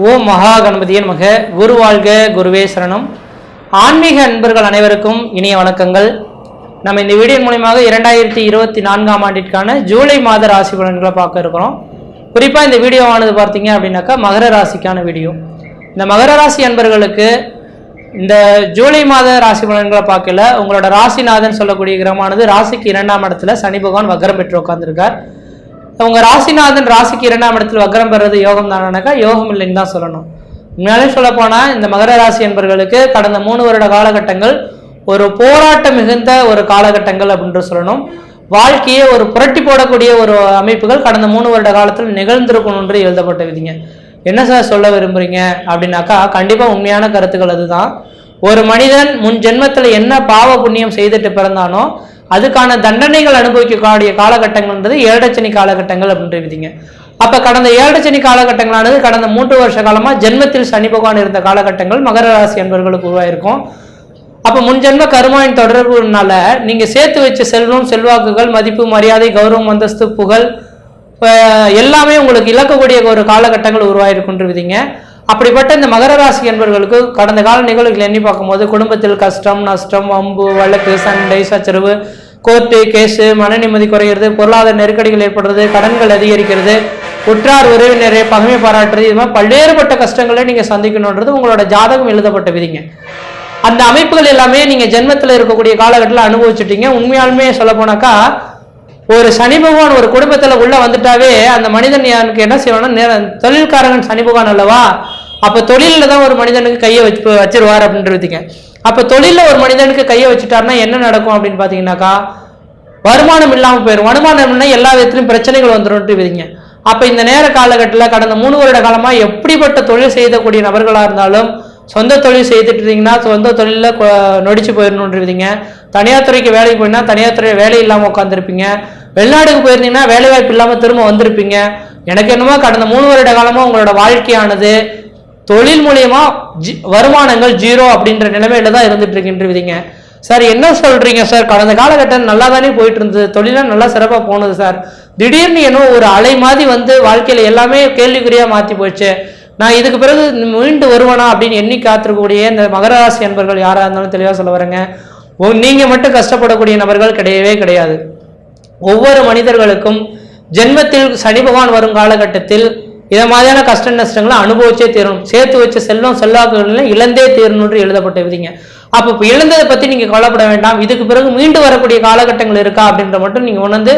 ஓம் மகா கணபதியே நமக. குரு வாழ்க, குருவே சரணம். ஆன்மீக அன்பர்கள் அனைவருக்கும் இனிய வணக்கங்கள். நம்ம இந்த வீடியோ மூலமாக 2024ஆம் ஆண்டிற்கான ஜூலை மாத ராசி பலன்களை பார்க்க இருக்கிறோம். குறிப்பாக இந்த வீடியோவானது பார்த்தீங்க அப்படின்னாக்கா மகர ராசிக்கான வீடியோ. இந்த மகர ராசி அன்பர்களுக்கு இந்த ஜூலை மாத ராசி பலன்களை பார்க்கல, உங்களோட ராசிநாதன் சொல்லக்கூடிய கிரகமானது ராசிக்கு 2ஆம் இடத்துல சனி பகவான் வக்ரம் பெற்று உட்கார்ந்துருக்கார். உங்க ராசிநாதன் ராசிக்கு 2ஆம் இடத்துல வக்ரம் பெறது யோகம் தானாக்கா யோகம் இல்லைன்னு தான் சொல்லணும். உண்மையாலே சொல்ல போனா இந்த மகர ராசி என்பவர்களுக்கு கடந்த 3 வருட காலகட்டங்கள் ஒரு போராட்டம் மிகுந்த ஒரு காலகட்டங்கள் அப்படின்னு சொல்லணும். வாழ்க்கையை ஒரு புரட்டி போடக்கூடிய ஒரு அமைப்புகள் கடந்த 3 வருட காலத்தில் நிகழ்ந்திருக்கணும் என்று எழுதப்பட்ட விதிங்க. என்ன சார் சொல்ல விரும்புறீங்க அப்படின்னாக்கா கண்டிப்பா உண்மையான கருத்துக்கள் அதுதான். ஒரு மனிதன் முன் ஜென்மத்தில் என்ன பாவ புண்ணியம் செய்துட்டு பிறந்தானோ அதுக்கான தண்டனைகள் அனுபவிக்கக்கூடிய காலகட்டங்கள்ன்றது ஏழரைச்சனி காலகட்டங்கள் அப்படின்ற விதிங்க. அப்ப கடந்த ஏழரைச்சனி காலகட்டங்களானது கடந்த 3 வருஷ காலமா ஜென்மத்தில் சனி பகவான் இருந்த காலகட்டங்கள் மகர ராசி அன்பர்களுக்கு உருவாயிருக்கும். அப்ப முன்ஜென்ம கருமாவின் தொடர்புனால நீங்க சேர்த்து வச்ச செல்வம், செல்வாக்குகள், மதிப்பு, மரியாதை, கௌரவம், அந்தஸ்து, புகழ் எல்லாமே உங்களுக்கு இழக்கக்கூடிய ஒரு காலகட்டங்கள் உருவாயிருக்குன்ற விதிங்க. அப்படிப்பட்ட இந்த மகர ராசி என்பவர்களுக்கு கடந்த கால நிகழ்வுகள் எண்ணி பார்க்கும்போது குடும்பத்தில் கஷ்டம், நஷ்டம், வம்பு, வழக்கு, சண்டை, சச்சரவு, கோர்ட்டு கேஸு, மன நிம்மதி குறைகிறது, பொருளாதார நெருக்கடிகள் ஏற்படுறது, கடன்கள் அதிகரிக்கிறது, உற்றார் உறவினரை பகமை பாராட்டுறது, இது மாதிரி பல்வேறுபட்ட கஷ்டங்களை நீங்க சந்திக்கணுன்றது உங்களோட ஜாதகம் எழுதப்பட்ட விதிங்க. அந்த அமைப்புகள் எல்லாமே நீங்க ஜென்மத்தில் இருக்கக்கூடிய காலகட்டத்தில் அனுபவிச்சுட்டீங்க. உண்மையாலுமே சொல்ல போனாக்கா ஒரு சனி பகவான் ஒரு குடும்பத்துல உள்ள வந்துட்டாவே அந்த மனிதன் எனக்கு என்ன செய்வானா, தொழில்காரகன் சனி பகவான் அல்லவா, அப்ப தொழில தான் ஒரு மனிதனுக்கு கையை வச்சிருவார் அப்படின்றதுங்க. அப்ப தொழில ஒரு மனிதனுக்கு கையை வச்சுட்டாருன்னா என்ன நடக்கும் அப்படின்னு பாத்தீங்கன்னாக்கா வருமானம் இல்லாம போயிடும். வருமானம் இல்லைன்னா எல்லா விதத்திலும் பிரச்சனைகள் வந்துடும் விதிங்க. அப்ப இந்த நேர காலகட்டத்தில் கடந்த 3 வருட காலமா எப்படிப்பட்ட தொழில் செய்யக்கூடிய நபர்களா இருந்தாலும் சொந்த தொழில் செய்துட்டு இருந்தீங்கன்னா சொந்த தொழில நொடிச்சு போயிடணுன்றீங்க. தனியார் துறைக்கு வேலைக்கு போயினா தனியார் துறை வேலை இல்லாம உட்காந்துருப்பீங்க. வெளிநாடுக்கு போயிருந்தீங்கன்னா வேலை வாய்ப்பு இல்லாம திரும்ப வந்திருப்பீங்க. எனக்கு என்னமோ கடந்த 3 வருட காலமா உங்களோட வாழ்க்கையானது தொழில் மூலியமா வருமானங்கள் 0 அப்படின்ற நிலைமையில தான் இருந்துட்டு இருக்கின்றீங்க. சார் என்ன சொல்றீங்க சார், கடந்த காலகட்டம் நல்லா தானே போயிட்டு இருந்தது, தொழிலாம் நல்லா சிறப்பா போனது சார், திடீர்னு என்ன ஒரு அலை மாதிரி வந்து வாழ்க்கையில எல்லாமே கேள்விக்குறியா மாத்தி போயிடுச்சு, நான் இதுக்கு பிறகு மீண்டு வருவனா அப்படின்னு எண்ணி காத்திருக்கக்கூடிய இந்த மகர ராசி என்பர்கள் யாரா இருந்தாலும் தெளிவா சொல்ல வரேங்க. நீங்க மட்டும் கஷ்டப்படக்கூடிய நபர்கள் கிடையவே கிடையாது. ஒவ்வொரு மனிதர்களுக்கும் ஜென்மத்தில் சனி பகவான் வரும் காலகட்டத்தில் இதை மாதிரியான கஷ்ட நஷ்டங்களை அனுபவிச்சே தீரணும். சேர்த்து வச்ச செல்வம், செல்வாக்குகள் இழந்தே தீரணும்னு எழுதப்பட்ட விதிங்க. அப்ப இப்போ இழந்ததை பத்தி நீங்க கவலைப்பட வேண்டாம். இதுக்கு பிறகு மீண்டு வரக்கூடிய காலகட்டங்கள் இருக்கா அப்படின்ற மட்டும் நீங்க உணர்ந்து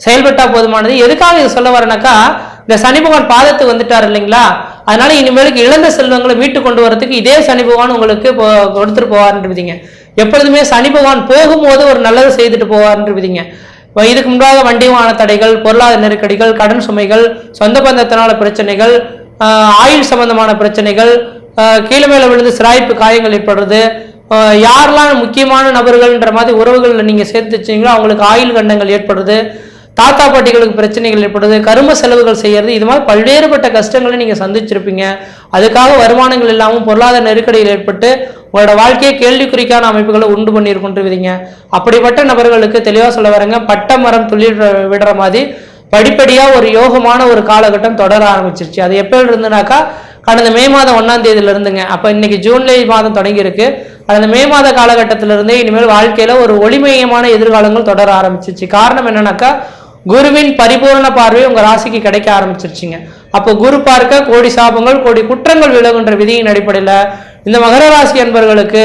செயல்பட்டா போதுமானது. எதுக்காக இது சொல்ல வரேனாக்கா இந்த சனி பகவான் பாதத்துக்கு வந்துட்டார் இல்லைங்களா, அதனால இனிமேலுக்கு இழந்த செல்வங்களை மீட்டு கொண்டு வரதுக்கு இதே சனி பகவான் உங்களுக்கு கொடுத்துட்டு போவார்ன்றீங்க. எப்பொழுதுமே சனி பகவான் போகும்போது ஒரு நல்லது செய்துட்டு போவார்ன்றீங்க. இதுக்கு முன்பாக வண்டி வாகன தடைகள், பொருளாதார நெருக்கடிகள், கடன் சுமைகள், சொந்த பந்தத்தினால பிரச்சனைகள், ஆயுள் சம்பந்தமான பிரச்சனைகள், கீழே மேல விழுந்து சிராய்ப்பு காயங்கள் ஏற்படுறது, யாரெல்லாம் முக்கியமான நபர்கள்ன்ற மாதிரி உறவுகள் நீங்க சேர்த்து வச்சீங்களோ அவங்களுக்கு ஆயுள் கண்டங்கள் ஏற்படுறது, தாத்தா பாட்டிகளுக்கு பிரச்சனைகள் ஏற்படுது, கரும செலவுகள் செய்யறது, இது மாதிரி பல்வேறுபட்ட கஷ்டங்களை நீங்க சந்திச்சிருப்பீங்க. அதுக்காக வருமானங்கள் இல்லாமல் பொருளாதார நெருக்கடியில் ஏற்பட்டு உங்களோட வாழ்க்கையை கேள்விக்குறிக்கான அமைப்புகளை உண்டு பண்ணியிருக்கின்றீங்க. அப்படிப்பட்ட நபர்களுக்கு தெளிவா சொல்ல வரேங்க, பட்ட மரம் துளிர் விடுற மாதிரி படிப்படியா ஒரு யோகமான ஒரு காலகட்டம் தொடர ஆரம்பிச்சிருச்சு. அது எப்ப இருந்துனாக்கா கடந்த மே மாதம் 1ஆம் தேதியில இருந்துங்க. அப்ப இன்னைக்கு ஜூலை மாதம் தொடங்கி இருக்கு. கடந்த மே மாத காலகட்டத்திலிருந்தே இனிமேல் வாழ்க்கையில ஒரு ஒளிமயமான எதிர்காலங்கள் தொடர ஆரம்பிச்சிருச்சு. காரணம் என்னன்னாக்கா குருவின் பரிபூர்ண பார்வை உங்க ராசிக்கு கிடைக்க ஆரம்பிச்சிருச்சுங்க. அப்போ குரு பார்க்க கோடி சாபங்கள், கோடி குற்றங்கள் விலகுன்ற விதியின் அடிப்படையில இந்த மகர ராசி என்பவர்களுக்கு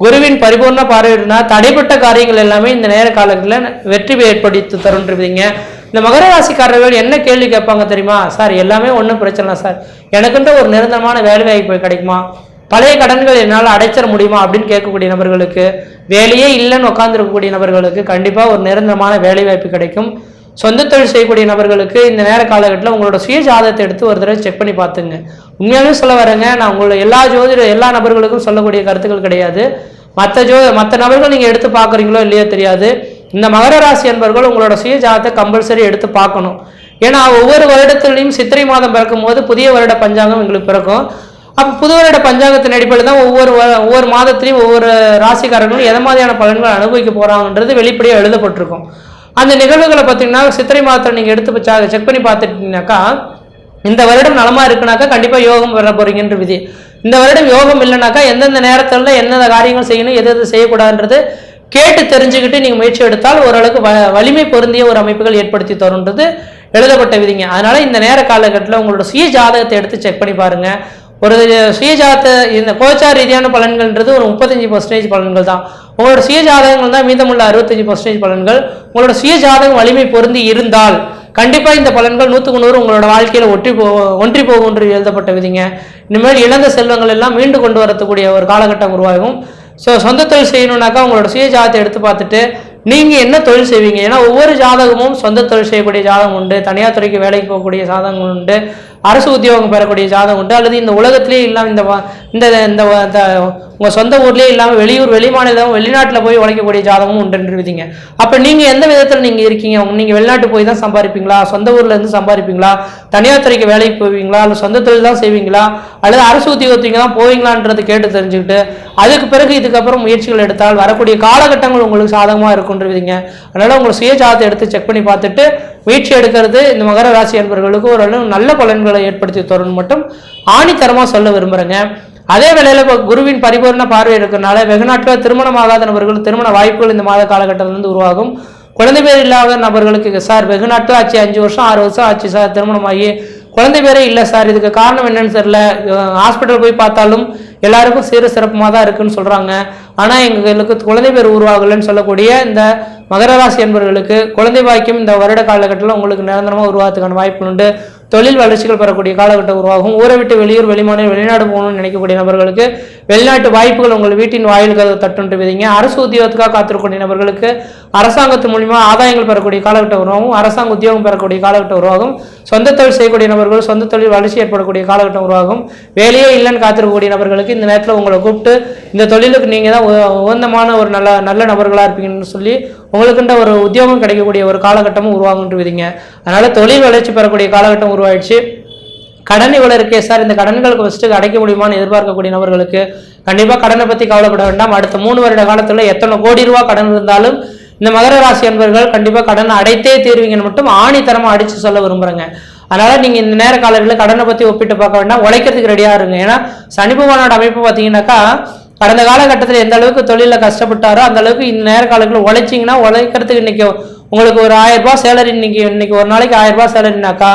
குருவின் பரிபூர்ண பார்வையினா தடைப்பட்ட காரியங்கள் எல்லாமே இந்த நேர காலங்களில் வெற்றி ஏற்படுத்தி தருன்றீங்க. இந்த மகர ராசிக்காரர்கள் என்ன கேள்வி கேட்பாங்க தெரியுமா, சார் எல்லாமே ஒன்றும் பிரச்சனை சார், எனக்குன்ற ஒரு நிரந்தரமான வேலை வாய்ப்பு கிடைக்குமா, பழைய கடன்கள் என்னால் அடைச்சிட முடியுமா அப்படின்னு கேட்கக்கூடிய நபர்களுக்கு, வேலையே இல்லைன்னு உட்காந்துருக்கக்கூடிய நபர்களுக்கு கண்டிப்பா ஒரு நிரந்தரமான வேலை வாய்ப்பு கிடைக்கும். சொந்த தொழில் செய்யக்கூடிய நபர்களுக்கு இந்த நேர காலகட்டத்தில் உங்களோட சுய ஜாதகத்தை எடுத்து ஒரு தடவை செக் பண்ணி பார்த்துங்க. உண்மையாலுமே சொல்ல வரேங்க, நான் உங்களோட எல்லா நபர்களுக்கும் சொல்லக்கூடிய கருத்துக்கள் கிடையாது. மற்ற நபர்கள் நீங்க எடுத்து பார்க்குறீங்களோ இல்லையோ தெரியாது. இந்த மகர ராசி என்பவர்கள் உங்களோட சுய ஜாதகத்தை கம்பல்சரி எடுத்து பார்க்கணும். ஏன்னா ஒவ்வொரு வருடத்திலையும் சித்திரை மாதம் பிறக்கும் போது புதிய வருட பஞ்சாங்கம் எங்களுக்கு பிறக்கும். அப்போ புது வருட பஞ்சாங்கத்தின் அடிப்படையில் தான் ஒவ்வொரு மாதத்திலையும் ஒவ்வொரு ராசிக்காரர்களும் எதை மாதிரியான பலன்கள் அனுபவிக்க போறாங்கன்றது வெளிப்படையாக எழுதப்பட்டிருக்கும். அந்த நிகழ்வுகளை பார்த்தீங்கன்னா சித்திரை மாதத்தை நீங்கள் எடுத்து செக் பண்ணி பார்த்துட்டீங்கன்னாக்கா இந்த வருடம் நலமா இருக்குனாக்கா கண்டிப்பா யோகம் பெற போறீங்கன்ற விதி. இந்த வருடம் யோகம் இல்லைனாக்கா எந்தெந்த நேரத்துல எந்தெந்த காரியங்கள் செய்யணும், எது எது செய்யக்கூடாதுன்றது கேட்டு தெரிஞ்சுக்கிட்டு நீங்க முயற்சி எடுத்தால் ஓரளவுக்கு வலிமை பொருந்திய ஒரு அமைப்புகள் ஏற்படுத்தி தரும்ன்றது எழுதப்பட்ட விதிங்க. அதனால இந்த நேர காலகட்டத்தில் உங்களோட சுய ஜாதகத்தை எடுத்து செக் பண்ணி பாருங்க. ஒரு சுயஜாத இந்த கோச்சார ரீதியான பலன்கள்ன்றது ஒரு 35% பலன்கள் தான். உங்களோட சுய ஜாதகங்கள் தான் மீதமுள்ள 65% பலன்கள். உங்களோட சுய ஜாதகம் வலிமை பொருந்தி இருந்தால் கண்டிப்பா இந்த பலன்கள் 100க்கு 100 உங்களோட வாழ்க்கையில ஒன்றி போகும் என்று எழுதப்பட்ட விதிங்க. இனிமேல் இழந்த செல்வங்கள் எல்லாம் மீண்டு கொண்டு வரக்கூடிய ஒரு காலகட்டம் உருவாகும். ஸோ சொந்த தொழில் செய்யணும்னாக்கா உங்களோட சுய ஜாதகத்தை எடுத்து பார்த்துட்டு நீங்க என்ன தொழில் செய்வீங்க, ஏன்னா ஒவ்வொரு ஜாதகமும் சொந்த தொழில் செய்யக்கூடிய ஜாதகம் உண்டு, தனியார் துறைக்கு வேலைக்கு போகக்கூடிய ஜாதகங்கள் உண்டு, அரசு உத்தியோகம் பெறக்கூடிய ஜாதகம் உண்டு, அல்லது இந்த உலகத்திலேயே இல்லாமல் இந்த உங்க சொந்த ஊர்லயே இல்லாமல் வெளியூர் வெளிமாநிலம் வெளிநாட்டில் போய் உழைக்கக்கூடிய ஜாதகமும் உண்டுன்றீங்க. அப்ப நீங்க எந்த விதத்தில் நீங்க இருக்கீங்க? நீங்க வெளிநாட்டு போய் தான் சம்பாதிப்பீங்களா, சொந்த ஊர்ல இருந்து சம்பாதிப்பீங்களா, தனியார் துறைக்கு வேலைக்கு போவீங்களா, அல்லது சொந்த தொழில் தான் செய்வீங்களா, அல்லது அரசு உத்தியோகத்துக்கு தான் போவீங்களான்றது கேட்டு தெரிஞ்சுக்கிட்டு அதுக்கு பிறகு இதுக்கப்புறம் முயற்சிகள் எடுத்தால் வரக்கூடிய காலகட்டங்கள் உங்களுக்கு சாதகமா இருக்குன்றீங்க. அதனால உங்களை சுய ஜாதகத்தை எடுத்து செக் பண்ணி பார்த்துட்டு முயற்சி எடுக்கிறது இந்த மகர ராசி அன்பர்களுக்கு ஓரளவு நல்ல பலன்களை ஏற்படுத்தி தரும் மட்டும் ஆணித்தரமா சொல்ல விரும்புறேங்க. அதே வேளையில இப்போ குருவின் பரிபூர்ண பார்வை இருக்கிறதுனால வெகுநாட்டில் திருமணம் ஆகாத நபர்கள் திருமண வாய்ப்புகள் இந்த மாத காலகட்டத்திலிருந்து உருவாகும். குழந்தை பேர் இல்லாத நபர்களுக்கு சார் வெகுநாட்டில் ஆச்சு 5 வருஷம் 6 வருஷம் ஆச்சு சார் திருமணமாகி குழந்தை பேரே இல்லை சார், இதுக்கு காரணம் என்னன்னு தெரியல, ஹாஸ்பிட்டல் போய் பார்த்தாலும் எல்லாருக்கும் சீர சிறப்புமாக தான் இருக்குன்னு சொல்றாங்க, ஆனா எங்களுக்கு குழந்தை பேர் உருவாகலன்னு சொல்லக்கூடிய இந்த மகர ராசி என்பவர்களுக்கு குழந்தை பாக்கியம் இந்த வருட காலகட்டத்தில் உங்களுக்கு நிரந்தரமாக உருவாகிறதுக்கான வாய்ப்பு உண்டு. தொழில் வளர்ச்சிகள் பெறக்கூடிய காலகட்டம் உருவாகும். ஊரை விட்டு வெளியூர் வெளிமாநிலம் வெளிநாடு போகணும்னு நினைக்கக்கூடிய நபர்களுக்கு வெளிநாட்டு வாய்ப்புகள் உங்கள் வீட்டின் வாயில்கள் தட்டுன்று விதிங்க. அரசு உத்தியோகத்துக்காக காத்திருக்கக்கூடிய நபர்களுக்கு அரசாங்கத்து மூலியமா ஆதாயங்கள் பெறக்கூடிய காலகட்டம் உருவாகும். அரசாங்க உத்தியோகம் பெறக்கூடிய காலகட்டம் உருவாகும். சொந்த தொழில் செய்யக்கூடிய நபர்கள் சொந்த தொழில் வளர்ச்சி ஏற்படக்கூடிய காலகட்டம் உருவாகும். வேலையே இல்லைன்னு காத்திருக்கக்கூடிய நபர்களுக்கு இந்த நேரத்தில் உங்களை கூப்பிட்டு இந்த தொழிலுக்கு நீங்க தான் உகந்தமான ஒரு நல்ல நபர்களா இருப்பீங்கன்னு சொல்லி உங்களுக்குன்ற ஒரு உத்தியோகம் கிடைக்கக்கூடிய ஒரு காலகட்டமும் உருவாகுன்ட்டு விதிங்க. அதனால தொழில் வளர்ச்சி பெறக்கூடிய காலகட்டம் உருவாயிடுச்சு. கடன் இவ்வளவு இருக்கே சார், இந்த கடன்களுக்கு ஃபர்ஸ்ட் அடைக்க முடியுமான்னு எதிர்பார்க்கக்கூடிய நபர்களுக்கு கண்டிப்பா கடனை பத்தி கவலைப்பட வேண்டாம். அடுத்த 3 வருட காலத்துல எத்தனை கோடி ரூபாய் கடன் இருந்தாலும் இந்த மகர ராசி அன்பர்கள் கண்டிப்பா கடனை அடைத்தே தீர்வீங்கன்னு மட்டும் ஆணித்தரமா அடிச்சு சொல்ல விரும்புறேங்க. அதனால நீங்க இந்த நேர காலங்களில் கடனை பத்தி ஒப்பிட்டு பார்க்க வேண்டாம், உழைக்கிறதுக்கு ரெடியா இருங்க. ஏன்னா சனி பகவானோட அமைப்பு பாத்தீங்கன்னாக்கா கடந்த காலகட்டத்தில் எந்த அளவுக்கு தொழில கஷ்டப்பட்டாரோ அந்த அளவுக்கு இந்த நேர காலங்களில் உழைச்சிங்கன்னா உழைக்கிறதுக்கு இன்னைக்கு உங்களுக்கு ஒரு 1000 ரூபாய் சேலரி, இன்னைக்கு ஒரு நாளைக்கு 1000 ரூபாய் சேலரினாக்கா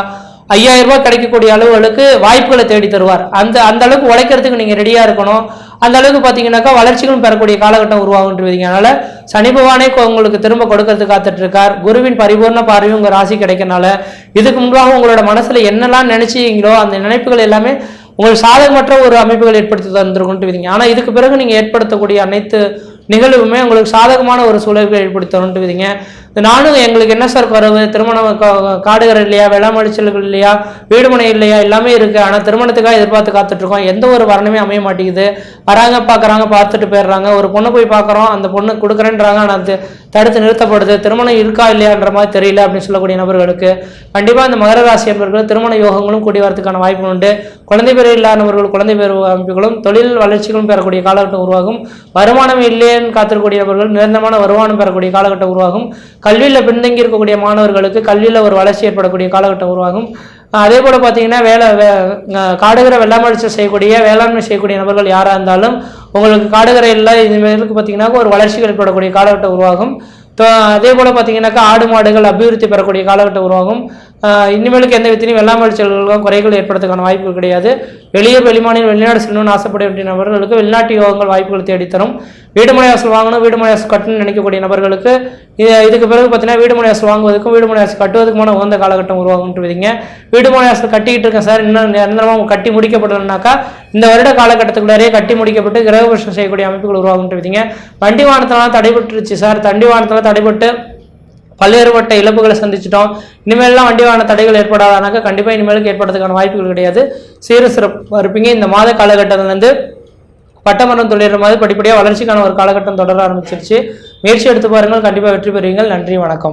5000 ரூபாய் கிடைக்கக்கூடிய அளவுகளுக்கு வாய்ப்புகளை தேடி தருவார். அந்த அளவுக்கு உழைக்கிறதுக்கு நீங்க ரெடியா இருக்கணும். அந்த அளவுக்கு பாத்தீங்கன்னாக்கா வளர்ச்சிகளும் பெறக்கூடிய காலகட்டம் உருவாகுன்றீங்க. அதனால சனி பகவானே உங்களுக்கு திரும்ப கொடுக்கறதுக்கு காத்துட்டு இருக்கார். குருவின் பரிபூர்ண பார்வையும் உங்க ராசி கிடைக்கனால இதுக்கு முன்பாக உங்களோட மனசுல என்னெல்லாம் நினைச்சீங்களோ அந்த நினைப்புகள் எல்லாமே உங்களுக்கு சாதகமற்ற ஒரு அமைப்புகள் ஏற்படுத்தி தந்துருக்குன்ட்டு. ஆனா இதுக்கு பிறகு நீங்க ஏற்படுத்தக்கூடிய அனைத்து நிகழ்வுமே உங்களுக்கு சாதகமான ஒரு சூழல்களை ஏற்படுத்தி தருன்ட்டு. நானும் எங்களுக்கு என்ன சார் குறவு, திருமணம் காடுகிற இல்லையா, வெள்ளாமடிச்சல்கள் இல்லையா, வீடுமனை இல்லையா, எல்லாமே இருக்கு, ஆனா திருமணத்துக்காக எதிர்பார்த்து காத்துட்டு இருக்கோம், எந்த ஒரு வரணுமே அமைய மாட்டேங்குது, வராங்க பாக்குறாங்க பார்த்துட்டு போயிடுறாங்க, ஒரு பொண்ணு போய் பாக்குறோம் அந்த பொண்ணு கொடுக்குறேன்றாங்க ஆனா தடுத்து நிறுத்தப்படுது, திருமணம் இருக்கா இல்லையான்ற மாதிரி தெரியல அப்படின்னு சொல்லக்கூடிய நபர்களுக்கு கண்டிப்பா இந்த மகர ராசி என்பவர்கள் திருமண யோகங்களும் கூடி வரதுக்கான வாய்ப்பு உண்டு. குழந்தை பேர் இல்லாதவர்கள் குழந்தை பேர் அமைப்புகளும் தொழில் வளர்ச்சிகளும் பெறக்கூடிய காலகட்டம் உருவாகும். வருமானம் இல்லையேன்னு காத்திருக்கக்கூடிய நபர்கள் நிரந்தரமான வருமானம் பெறக்கூடிய காலகட்டம் உருவாகும். கல்வியில் பின்தங்கி இருக்கக்கூடிய மாணவர்களுக்கு கல்வியில் ஒரு வளர்ச்சி ஏற்படக்கூடிய காலகட்டம் உருவாகும். அதே போல பார்த்தீங்கன்னா காடுகிற வெள்ளாமடிச்சு செய்யக்கூடிய வேளாண்மை செய்யக்கூடிய நபர்கள் யாராக இருந்தாலும் உங்களுக்கு காடுகிற எல்லாம் இதுமாதிரிக்கு பார்த்தீங்கன்னா ஒரு வளர்ச்சிகள் ஏற்படக்கூடிய காலகட்டம் உருவாகும். அதே போல பார்த்தீங்கன்னாக்கா ஆடு மாடுகள் அபிவிருத்தி பெறக்கூடிய காலகட்டம் உருவாகும். இனிமேலுக்கு எந்த விதத்திலையும் வெள்ளாமடிச்சல்களும் குறைகள் ஏற்படுறதுக்கான வாய்ப்புகள் கிடையாது. வெளியூர் வெளிமாநிலம் வெளிநாடு செல்லணும்னு ஆசைப்பட வேண்டிய நபர்களுக்கு வெளிநாட்டு யோகங்கள் வாய்ப்புகள் தேடித்தரும். வீடுமனை வாசல் வாங்கணும், வீடுமனை வாசல் கட்டணும்னு நினைக்கக்கூடிய நபர்களுக்கு இதுக்கு பிறகு பார்த்தீங்கன்னா வீடுமனை வாசல் வாங்குவதற்கும் வீடுமனை வாசல் கட்டுவதற்குமான உகந்த காலகட்டம் உருவாகுன்றீங்க. வீடுமனை வாசல் கட்டிக்கிட்டு இருக்கேன் சார், இன்னும் நிரந்தரமாக கட்டி முடிக்கப்படணும்னாக்கா இந்த வருட காலகட்டத்துக்குள்ளாரே கட்டி முடிக்கப்பட்டு கிரகபிரவேசம் செய்யக்கூடிய அமைப்புகள் உருவாகுன்றீங்க. வண்டி வாகனத்தெல்லாம் தடைபட்டுருச்சு சார், தண்டி வாகனத்தெல்லாம் தடைபட்டு பல்வேறுபட்ட இழப்புகளை சந்திச்சிட்டோம், இனிமேல்லாம் வண்டி வாகன தடைகள் ஏற்படாதானாக்கா கண்டிப்பா இனிமேலுக்கு ஏற்படுறதுக்கான வாய்ப்புகள் கிடையாது. சீர சிறப்பாக இருப்பீங்க. இந்த மாத காலகட்டத்திலிருந்து பட்டமரம் தொழில் மாதிரி படிப்படியாக வளர்ச்சிக்கான ஒரு காலகட்டம் தொடர ஆரம்பிச்சிருச்சு. முயற்சி எடுத்து பாருங்கள், கண்டிப்பா வெற்றி பெறுவீங்கள். நன்றி, வணக்கம்.